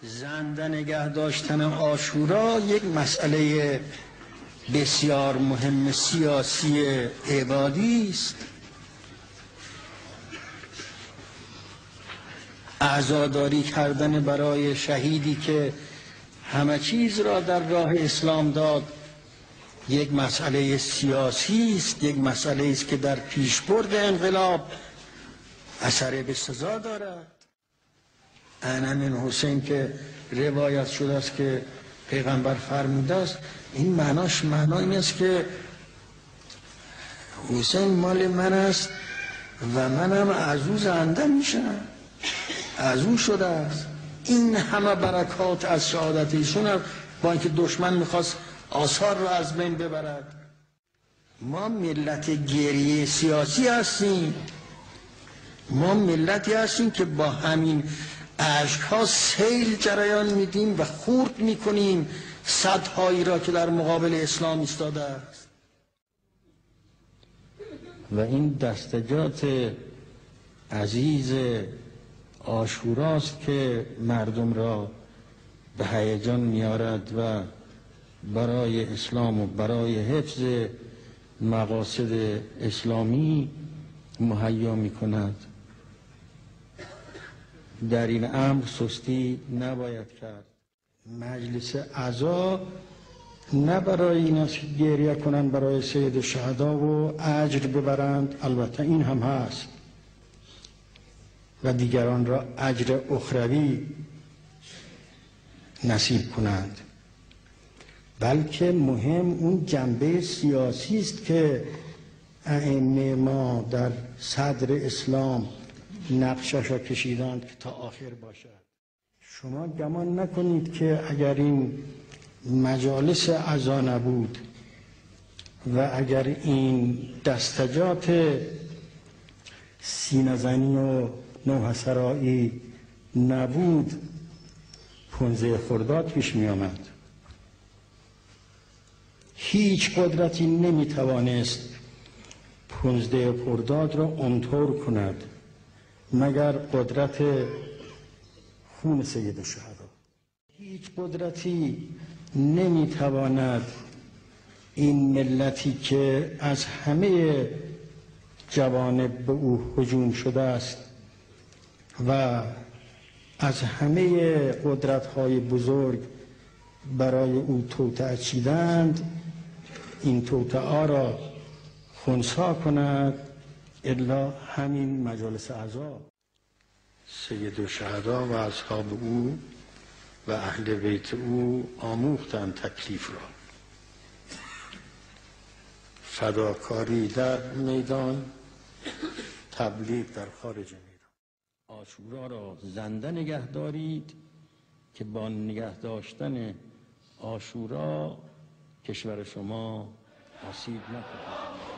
زنده نگه داشتن عاشورا یک مسئله بسیار مهم سیاسی عبادی است. عزاداری کردن برای شهیدی که همه چیز را در راه اسلام داد یک مسئله سیاسی است، یک مسئله است که در پیشبرد انقلاب اثر بسزا دارد. انا من حسین که روایت شده است که پیغمبر فرموده است، این معنی این است که حسین مال من است و منم از او زنده میشم، از او شده است. این همه برکات از شهادت ایشون است، با اینکه دشمن میخواست آثار را از بین ببرد. ما ملت گریه سیاسی هستیم، ما ملتی هستیم که با همین اشک‌ها سیل جریان میدیم و خورد میکنیم صدهایی را که در مقابل اسلام ایستاده است. و این دستجات عزیز عاشوراست که مردم را به هیجان میارد و برای اسلام و برای حفظ مقاصد اسلامی مهیا میکند. در این امر سستی نباید کرد. مجلس اعضا نه برای این است که گریه کنند برای سید الشهدا و اجر ببرند، البته این هم هست، و دیگران را اجر اخروی نصیب کنند، بلکه مهم اون جنبه سیاسی است که ائمه ما در صدر اسلام نقشش را کشیدند که تا آخر باشد. شما گمان نکنید که اگر این مجالس اعضا نبود و اگر این دستجات سینه‌زنی و نوحه سرایی نبود 15 خرداد پیش می آمد. هیچ قدرتی نمی توانست 15 خرداد را اونطور کند مگر قدرت خون سید الشهدا. هیچ قدرتی نمی تواند این ملتی که از همه جوانب به او هجوم شده است و از همه قدرت‌های بزرگ برای او توطئه چیدند، این توطئه را خنثی کند الا همین مجالس اعضا. سید الشهدا و اصحاب او و اهل بیت او آموختند تکلیف را. فداکاری در میدان، تبلیغ در خارج میدان. عاشورا را زنده نگه دارید که با نگه داشتن عاشورا کشور شما آسیب نخورد.